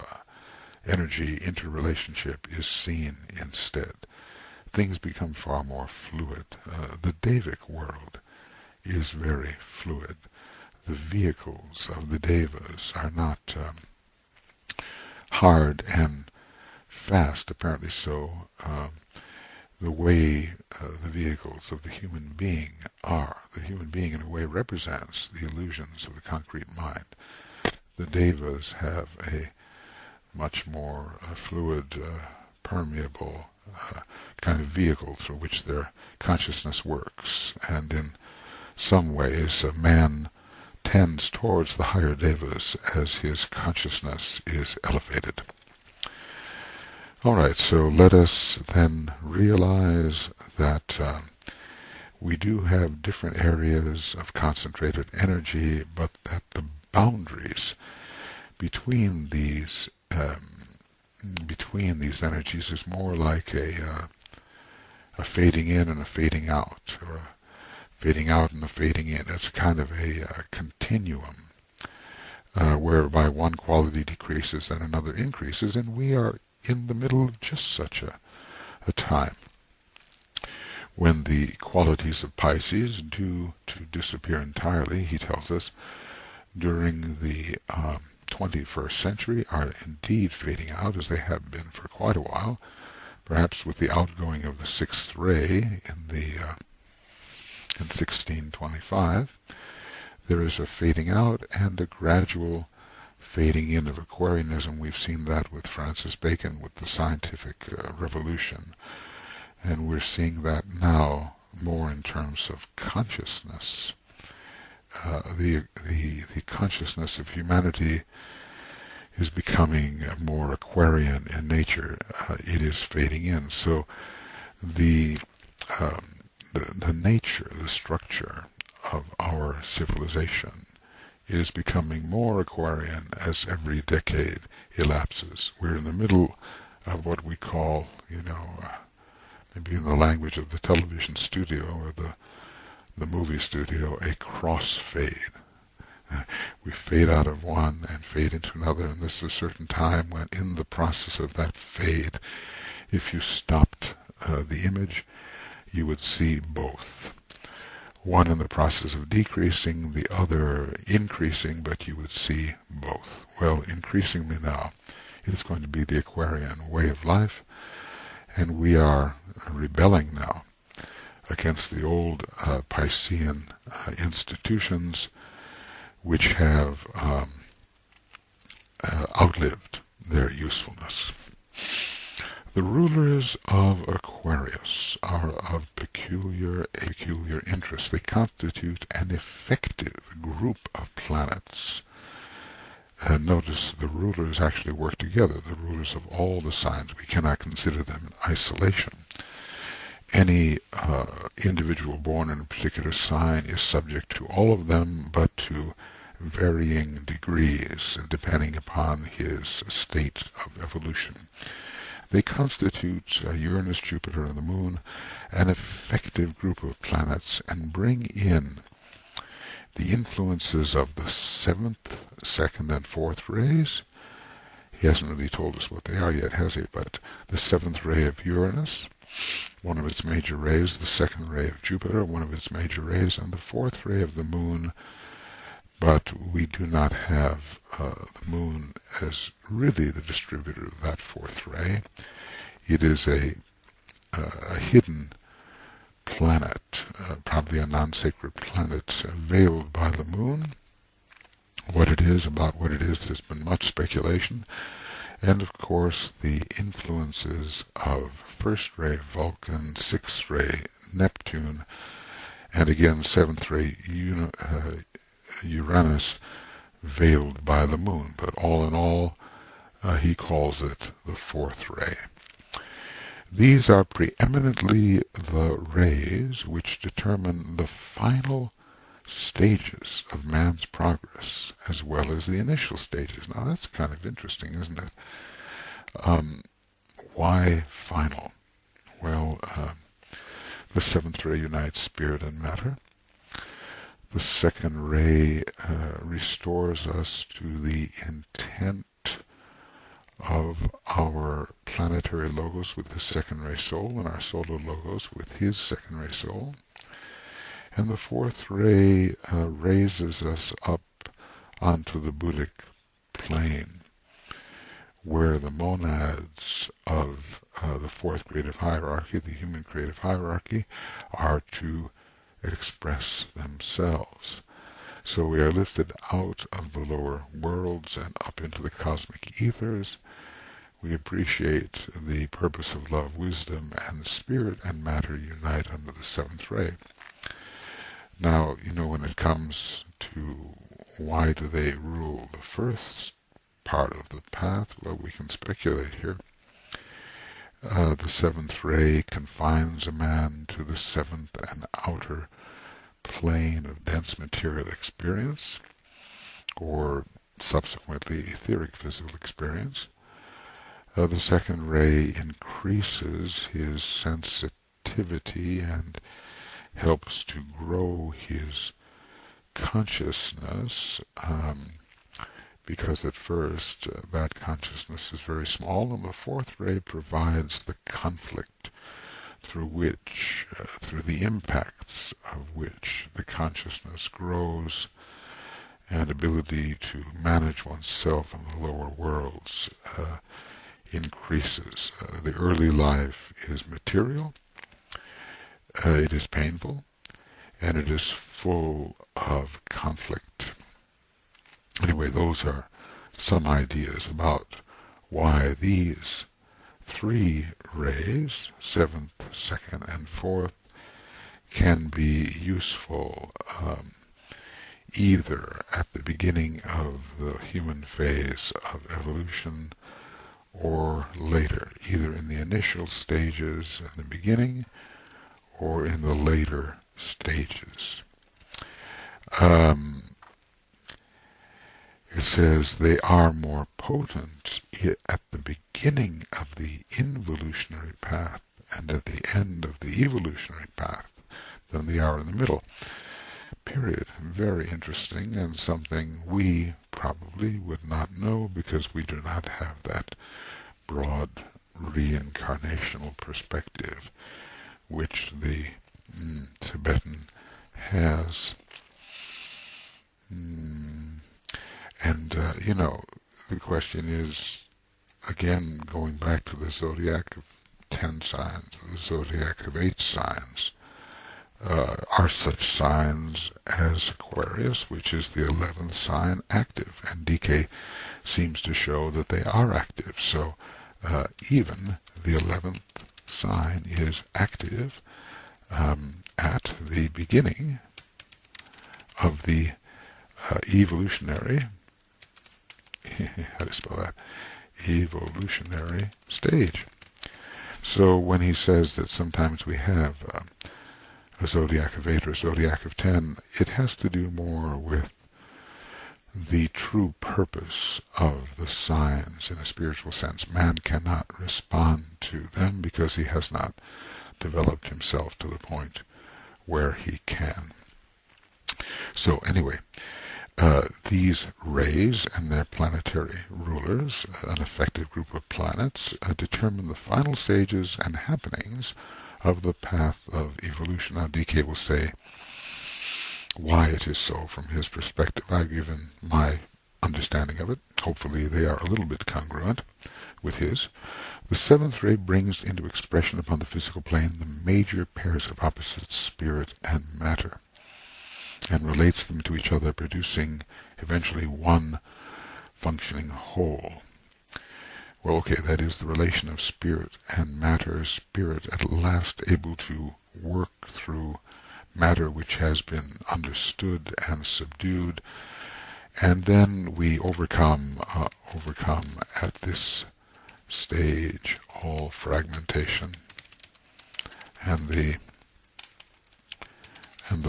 energy interrelationship is seen instead. Things become far more fluid. The Devic world is very fluid. The vehicles of the Devas are not hard and fast, apparently so, the way the vehicles of the human being are. The human being in a way represents the illusions of the concrete mind. The Devas have a much more fluid, permeable kind of vehicle through which their consciousness works. And in some ways, man tends towards the higher devas as his consciousness is elevated. All right, so let us then realize that we do have different areas of concentrated energy, but that the boundaries between these energies is more like a fading in and a fading out, or a fading out and a fading in. It's kind of a continuum whereby one quality decreases and another increases, and we are in the middle of just such a time when the qualities of Pisces do to disappear entirely. He tells us during the 21st century are indeed fading out, as they have been for quite a while, perhaps with the outgoing of the sixth ray in 1625. There is a fading out and a gradual fading in of Aquarianism. We've seen that with Francis Bacon, with the scientific revolution, and we're seeing that now more in terms of consciousness. The consciousness of humanity is becoming more Aquarian in nature. It is fading in. So the nature, the structure of our civilization is becoming more Aquarian as every decade elapses. We're in the middle of what we call, maybe in the language of the television studio or the movie studio, a crossfade. We fade out of one and fade into another, and there's a certain time when in the process of that fade, if you stopped the image, you would see both. One in the process of decreasing, the other increasing, but you would see both. Well, increasingly now, it is going to be the Aquarian way of life, and we are rebelling now against the old Piscean institutions which have outlived their usefulness. The rulers of Aquarius are of peculiar interest. They constitute an effective group of planets. Notice the rulers actually work together, the rulers of all the signs. We cannot consider them in isolation. Any individual born in a particular sign is subject to all of them, but to varying degrees, depending upon his state of evolution. They constitute Uranus, Jupiter, and the Moon, an effective group of planets, and bring in the influences of the seventh, second, and fourth rays. He hasn't really told us what they are yet, has he? But the seventh ray of Uranus, one of its major rays, the second ray of Jupiter, one of its major rays, and the fourth ray of the Moon. But we do not have the Moon as really the distributor of that fourth ray. It is a hidden planet, probably a non-sacred planet, veiled by the Moon. About what it is, there's been much speculation. And of course, the influences of first ray Vulcan, sixth ray Neptune, and again seventh ray Uranus, veiled by the Moon. But all in all, he calls it the fourth ray. These are preeminently the rays which determine the final stages of man's progress, as well as the initial stages. Now that's kind of interesting, isn't it? Why final? Well, the seventh ray unites spirit and matter. The second ray restores us to the intent of our planetary logos with the second ray soul, and our solar logos with his second ray soul. And the fourth ray raises us up onto the Buddhic plane, where the monads of the fourth creative hierarchy, the human creative hierarchy, are to express themselves. So we are lifted out of the lower worlds and up into the cosmic ethers. we appreciate the purpose of love, wisdom, and spirit and matter unite under the seventh ray. Now, when it comes to why do they rule the first part of the path, well, we can speculate here. The seventh ray confines a man to the seventh and outer plane of dense material experience, or subsequently etheric physical experience. The second ray increases his sensitivity and helps to grow his consciousness, because at first that consciousness is very small, and the fourth ray provides the conflict through the impacts of which the consciousness grows, and ability to manage oneself in the lower worlds increases. The early life is material, it is painful, and it is full of conflict. Anyway, those are some ideas about why these three rays, seventh, second, and fourth, can be useful either at the beginning of the human phase of evolution or later, either in the initial stages in the beginning or in the later stages. It says they are more potent at the beginning of the involutionary path and at the end of the evolutionary path than they are in the middle. Period. Very interesting, and something we probably would not know because we do not have that broad reincarnational perspective which the Tibetan has. And, the question is, again, going back to the zodiac of 10 signs, the zodiac of 8 signs, are such signs as Aquarius, which is the 11th sign, active? And DK seems to show that they are active. So even the 11th sign is active at the beginning of the evolutionary, how do you spell that? Evolutionary stage. So when he says that sometimes we have a zodiac of 8 or a zodiac of 10, it has to do more with the true purpose of the signs in a spiritual sense. Man cannot respond to them because he has not developed himself to the point where he can. So anyway, these rays and their planetary rulers, an effective group of planets, determine the final stages and happenings of the path of evolution. Now DK will say why it is so from his perspective. I've given my understanding of it. Hopefully they are a little bit congruent with his. The seventh ray brings into expression upon the physical plane the major pairs of opposites, spirit and matter, and relates them to each other, producing eventually one functioning whole. Well, okay, that is the relation of spirit and matter. Spirit at last able to work through matter which has been understood and subdued, and then we overcome at this stage all fragmentation, and the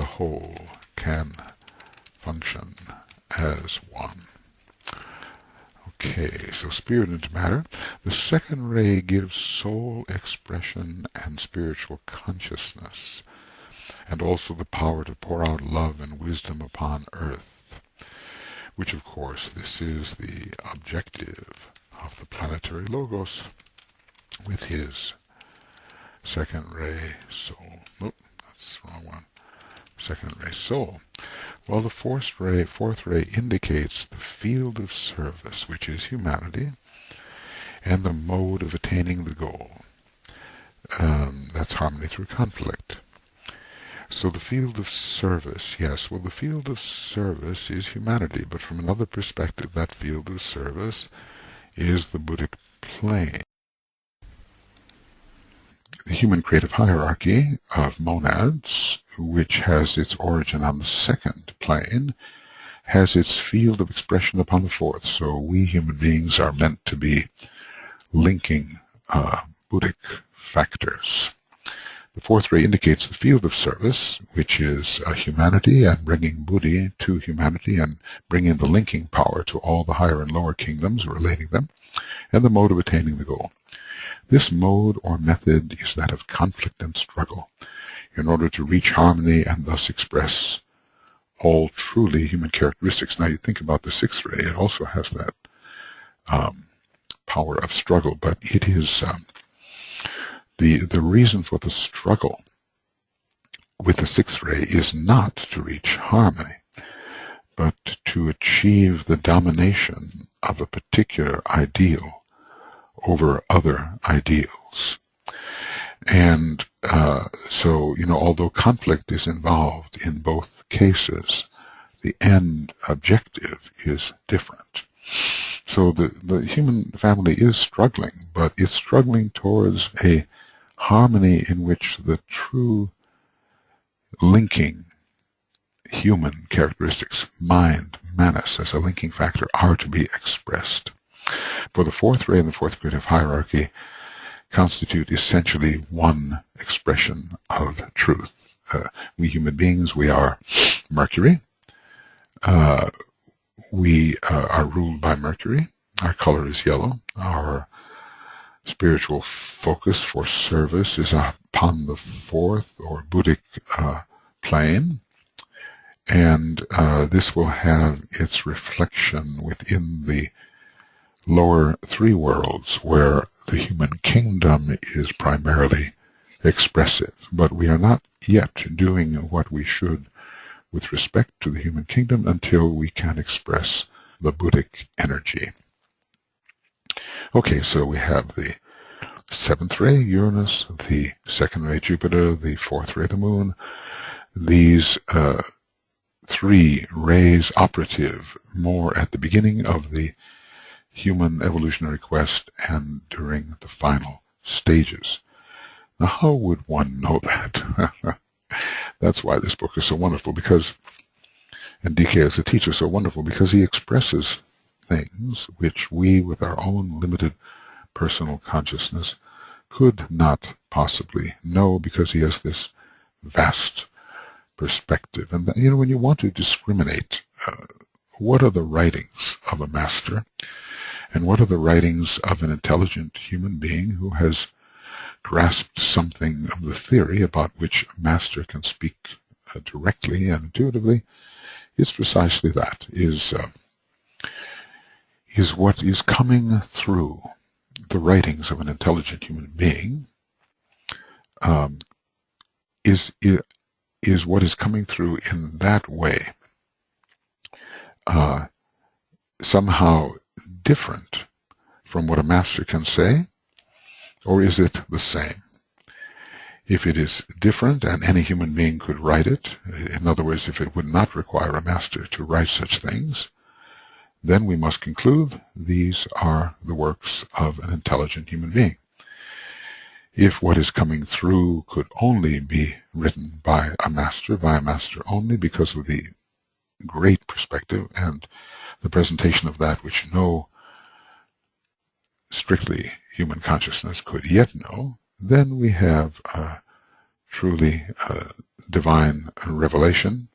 whole can function as one. Okay, so spirit into matter. The second ray gives soul expression and spiritual consciousness, and also the power to pour out love and wisdom upon earth, which of course this is the objective of the planetary logos with his second ray soul. Nope, that's the wrong one. Second ray soul. Well, the fourth ray indicates the field of service, which is humanity, and the mode of attaining the goal. That's harmony through conflict. So the field of service, yes, well, the field of service is humanity, but from another perspective, that field of service is the Buddhic plane. The human creative hierarchy of monads, which has its origin on the second plane, has its field of expression upon the fourth. So we human beings are meant to be linking Buddhic factors. The fourth ray indicates the field of service, which is humanity and bringing Buddhi to humanity and bringing the linking power to all the higher and lower kingdoms, relating them, and the mode of attaining the goal. This mode or method is that of conflict and struggle in order to reach harmony and thus express all truly human characteristics. Now you think about the sixth ray, it also has that power of struggle, but it is the reason for the struggle with the sixth ray is not to reach harmony, but to achieve the domination of a particular ideal over other ideals. And so, although conflict is involved in both cases, the end objective is different. So the human family is struggling, but it's struggling towards a harmony in which the true linking human characteristics, mind, manas, as a linking factor, are to be expressed. For the fourth ray and the fourth creative hierarchy constitute essentially one expression of truth. We human beings, we are Mercury. We are ruled by Mercury. Our color is yellow. Our spiritual focus for service is upon the fourth or Buddhic plane, and this will have its reflection within the lower three worlds, where the human kingdom is primarily expressive. But we are not yet doing what we should with respect to the human kingdom until we can express the Buddhic energy. Okay, so we have the seventh ray, Uranus, the second ray, Jupiter, the fourth ray, the Moon. These three rays operative more at the beginning of the human evolutionary quest and during the final stages. Now, how would one know that? That's why this book is so wonderful, and DK as a teacher is so wonderful, because he expresses things which we, with our own limited personal consciousness, could not possibly know, because he has this vast perspective. And when you want to discriminate, what are the writings of a master, and what are the writings of an intelligent human being who has grasped something of the theory about which a master can speak directly and intuitively, is precisely that, is what is coming through the writings of an intelligent human being, is what is coming through in that way, somehow different from what a master can say, or is it the same? If it is different and any human being could write it, in other words, if it would not require a master to write such things, then we must conclude these are the works of an intelligent human being. If what is coming through could only be written by a master only, because of the great perspective and the presentation of that which no strictly human consciousness could yet know, then we have truly divine revelation,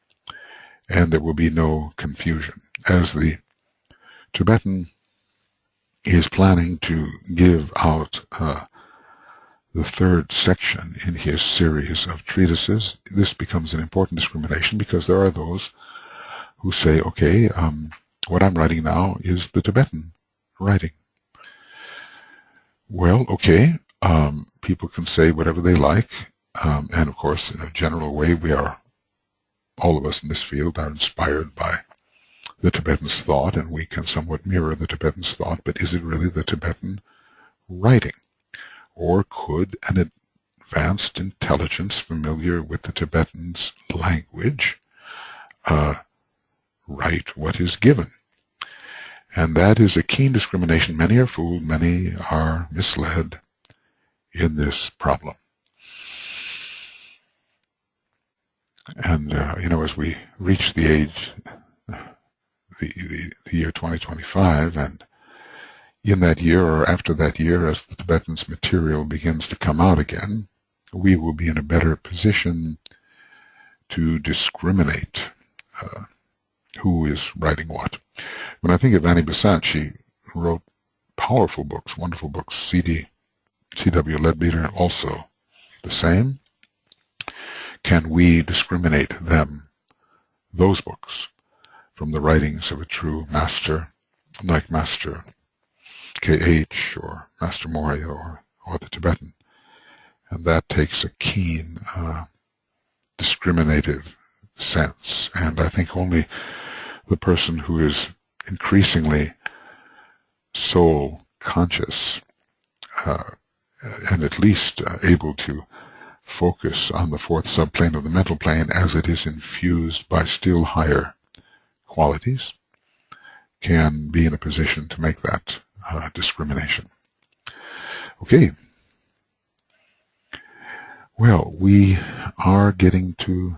and there will be no confusion. As the Tibetan is planning to give out the third section in his series of treatises, this becomes an important discrimination, because there are those who say, okay, what I'm writing now is the Tibetan writing. Well, okay, people can say whatever they like, and of course, in a general way, all of us in this field are inspired by the Tibetan's thought, and we can somewhat mirror the Tibetan's thought, but is it really the Tibetan writing? Or could an advanced intelligence familiar with the Tibetan's language write what is given? And that is a keen discrimination. Many are fooled, many are misled in this problem. And, as we reach the age, the year 2025, and in that year or after that year, as the Tibetan's material begins to come out again, we will be in a better position to discriminate who is writing what. When I think of Annie Besant, she wrote powerful books, wonderful books. C.W. Leadbeater also the same. Can we discriminate those books, from the writings of a true master like Master K.H. or Master Morya or the Tibetan? And that takes a keen discriminative sense. And I think only the person who is increasingly soul conscious and at least able to focus on the fourth subplane of the mental plane as it is infused by still higher qualities can be in a position to make that discrimination. Okay. Well, we are getting to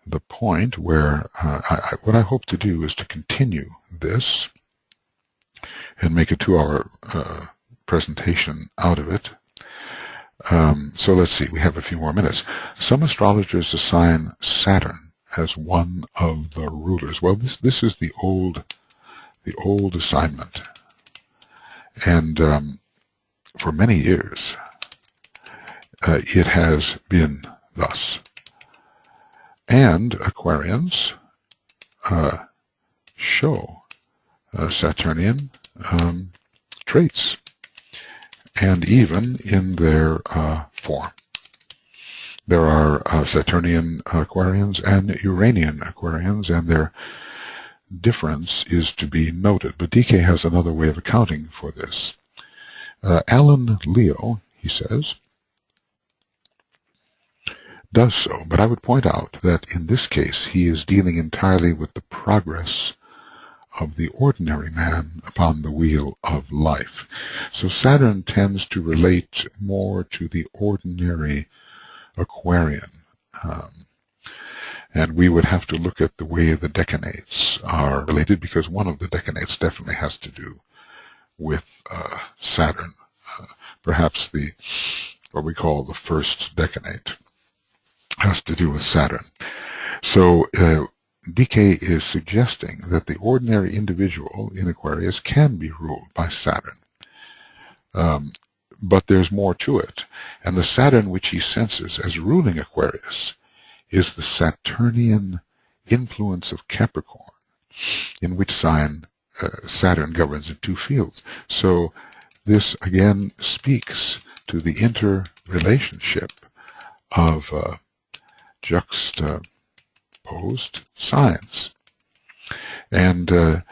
the point where what I hope to do is to continue this and make a 2-hour presentation out of it. So let's see, we have a few more minutes. Some astrologers assign Saturn as one of the rulers. Well, this is the old assignment, and for many years it has been thus. And Aquarians show Saturnian traits, and even in their form. There are Saturnian Aquarians and Uranian Aquarians, and their difference is to be noted. But DK has another way of accounting for this. Alan Leo, he says, does so, but I would point out that in this case he is dealing entirely with the progress of the ordinary man upon the wheel of life. So Saturn tends to relate more to the ordinary Aquarian. And we would have to look at the way the decanates are related, because one of the decanates definitely has to do with Saturn. Perhaps what we call the first decanate has to do with Saturn. So DK is suggesting that the ordinary individual in Aquarius can be ruled by Saturn. But there's more to it. And the Saturn which he senses as ruling Aquarius is the Saturnian influence of Capricorn, in which sign Saturn governs in 2 fields. So this again speaks to the interrelationship of juxtaposed signs, and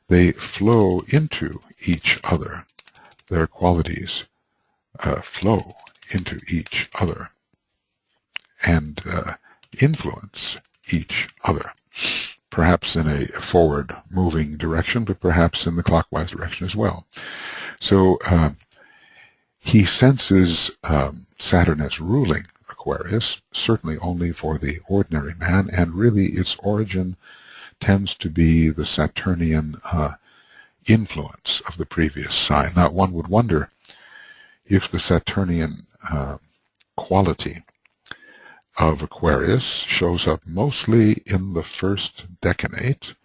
they flow into each other. Their qualities flow into each other and influence each other, perhaps in a forward moving direction, but perhaps in the clockwise direction as well. So he senses Saturn as ruling Aquarius, certainly only for the ordinary man, and really its origin tends to be the Saturnian influence of the previous sign. Now, one would wonder if the Saturnian quality of Aquarius shows up mostly in the first decanate,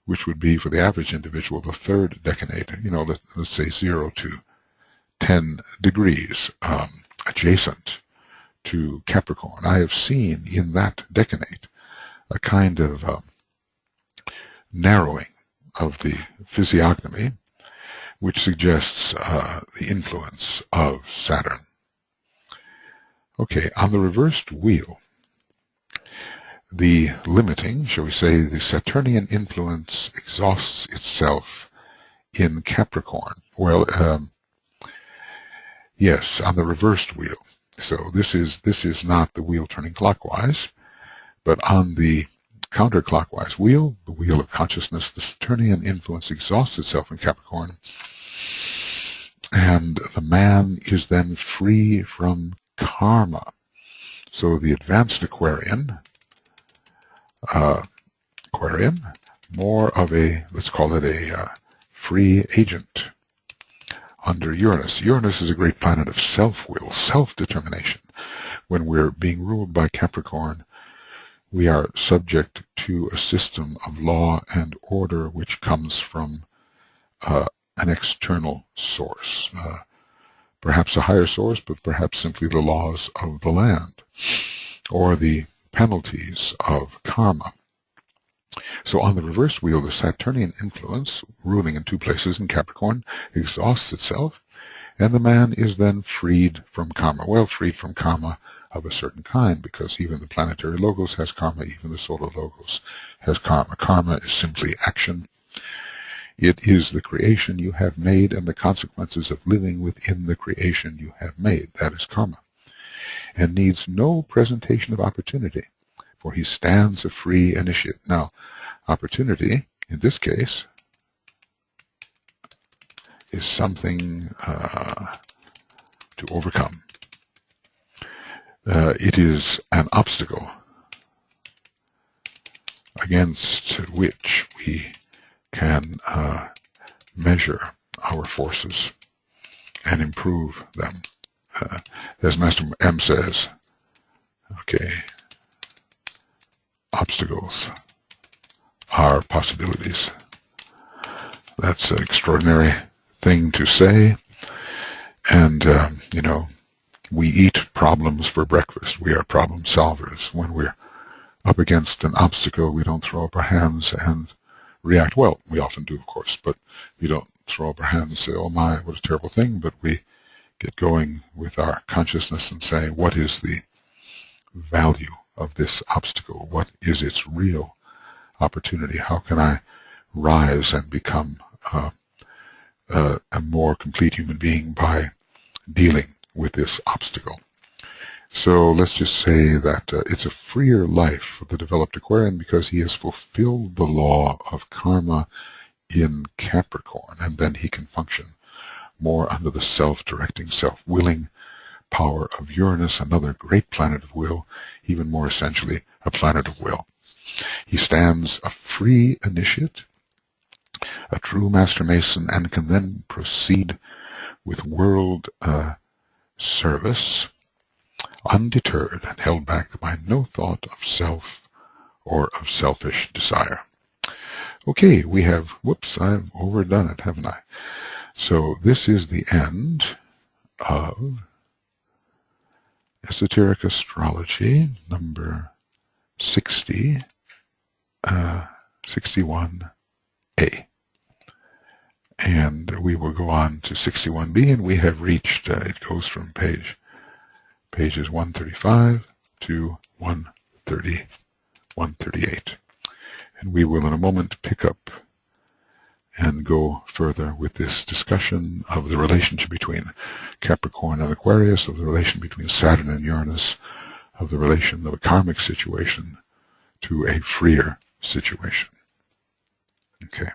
which would be, for the average individual, the third decanate, let's say 0 to 10 degrees adjacent to Capricorn. I have seen in that decanate a kind of narrowing of the physiognomy, which suggests the influence of Saturn. Okay, on the reversed wheel, the limiting, shall we say, the Saturnian influence exhausts itself in Capricorn. Well, yes, on the reversed wheel. So this is not the wheel turning clockwise, but on the counterclockwise wheel, the wheel of consciousness, the Saturnian influence exhausts itself in Capricorn, and the man is then free from karma. So the advanced Aquarian, more of a, let's call it a free agent under Uranus. Uranus is a great planet of self-will, self-determination. When we're being ruled by Capricorn, we are subject to a system of law and order which comes from an external source, perhaps a higher source, but perhaps simply the laws of the land or the penalties of karma. So on the reverse wheel, the Saturnian influence, ruling in two places in Capricorn, exhausts itself, and the man is then freed from karma. Well, freed from karma of a certain kind, because even the planetary logos has karma, even the solar logos has karma. Karma is simply action. It is the creation you have made and the consequences of living within the creation you have made. That is karma, and needs no presentation of opportunity, for he stands a free initiate. Now, opportunity, in this case, is something to overcome. It is an obstacle against which we can measure our forces and improve them. As Master M says, okay, obstacles are possibilities. That's an extraordinary thing to say, and you know, we eat problems for breakfast. We are problem solvers. When we're up against an obstacle, we don't throw up our hands and react. Well, we often do, of course, but we don't throw up our hands and say, oh my, what a terrible thing, but we get going with our consciousness and say, what is the value of this obstacle? What is its real opportunity? How can I rise and become a more complete human being by dealing with this obstacle? So let's just say that it's a freer life for the developed Aquarian because he has fulfilled the law of karma in Capricorn, and then he can function more under the self-directing, self-willing power of Uranus, another great planet of will, even more essentially a planet of will. He stands a free initiate, a true master mason, and can then proceed with world service, undeterred and held back by no thought of self or of selfish desire. Okay, we have, whoops, I've overdone it, haven't I? So this is the end of Esoteric Astrology, number 60, 61A. And we will go on to 61B, and we have reached, it goes from pages 135 to 130, 138. And we will in a moment pick up and go further with this discussion of the relationship between Capricorn and Aquarius, of the relation between Saturn and Uranus, of the relation of a karmic situation to a freer situation. Okay.